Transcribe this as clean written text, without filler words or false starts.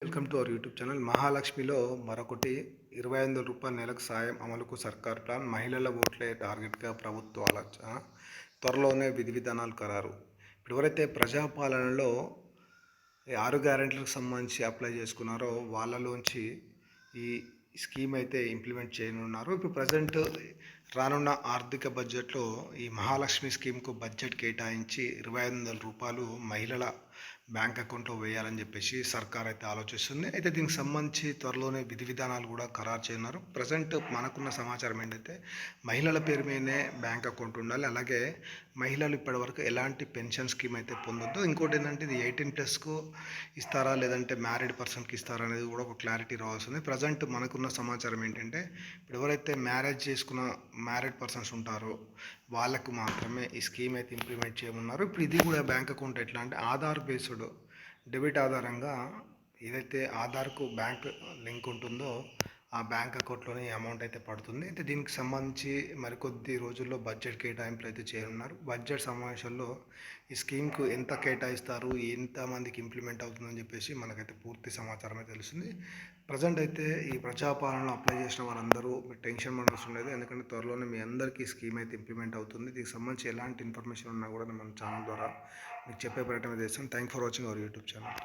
Welcome to our YouTube channel. మహాలక్ష్మిలో మరొకటి 25,000 రూపాయల నెలకు సాయం అమలుకు సర్కార్ ప్లాన్. మహిళల ఓట్లే టార్గెట్గా ప్రభుత్వ ఆలోచన. త్వరలోనే విధి విధానాలు ఖరారు. ఇప్పుడు ఎవరైతే ప్రజాపాలనలో ఈ 6 గ్యారెంటీలకు సంబంధించి అప్లై చేసుకున్నారో వాళ్ళలోంచి ఈ స్కీమ్ అయితే ఇంప్లిమెంట్ చేయనున్నారు. ఇప్పుడు ప్రజెంట్ రానున్న ఆర్థిక బడ్జెట్లో ఈ మహాలక్ష్మి స్కీమ్కు బడ్జెట్ కేటాయించి 25,000 రూపాయలు మహిళల బ్యాంక్ అకౌంట్లో వేయాలని చెప్పేసి సర్కార్ అయితే ఆలోచిస్తుంది. అయితే దీనికి సంబంధించి త్వరలోనే విధి విధానాలు కూడా ఖరారు చేయనున్నారు. ప్రజెంట్ మనకున్న సమాచారం ఏంటంటే మహిళల పేరు మీదనే బ్యాంక్ అకౌంట్ ఉండాలి. అలాగే మహిళలు ఇప్పటివరకు ఎలాంటి పెన్షన్ స్కీమ్ అయితే పొందొద్దు. ఇంకోటి ఏంటంటే ఇది 18+కు ఇస్తారా లేదంటే మ్యారీడ్ పర్సన్కి ఇస్తారా అనేది కూడా ఒక క్లారిటీ రావాల్సింది. ప్రజెంట్ మనకున్న సమాచారం ఏంటంటే ఇప్పుడు ఎవరైతే మ్యారేజ్ చేసుకున్న మ్యారీడ్ పర్సన్స్ ఉంటారో వాళ్ళకు మాత్రమే ఈ స్కీమ్ అయితే ఇంప్లిమెంట్ చేయమన్నారు. ఇప్పుడు ఇది కూడా బ్యాంక్ అకౌంట్ ఎట్లా అంటే ఆధార్ బేస్డ్ డెబిట్ ఆధారంగా ఏదైతే ఆధార్కు బ్యాంక్ లింక్ ఉంటుందో ఆ బ్యాంక్ అకౌంట్లోనే ఈ అమౌంట్ అయితే పడుతుంది. అయితే దీనికి సంబంధించి మరికొద్ది రోజుల్లో బడ్జెట్ కేటాయింపులు అయితే చేయనున్నారు. బడ్జెట్ సమావేశంలో ఈ స్కీమ్కు ఎంత కేటాయిస్తారు, ఎంతమందికి ఇంప్లిమెంట్ అవుతుందని చెప్పేసి మనకైతే పూర్తి సమాచారమే తెలుస్తుంది. ప్రజెంట్ అయితే ఈ ప్రజాపాలనలో అప్లై చేసిన వారందరూ టెన్షన్ పడాల్సి ఉండేది. ఎందుకంటే త్వరలోనే మీ అందరికీ ఈ స్కీమ్ అయితే ఇంప్లిమెంట్ అవుతుంది. దీనికి సంబంధించి ఎలాంటి ఇన్ఫర్మేషన్ ఉన్నా కూడా మన ఛానల్ ద్వారా మీకు చెప్పే ప్రయత్నం చేస్తాను. Thank for watching our YouTube channel.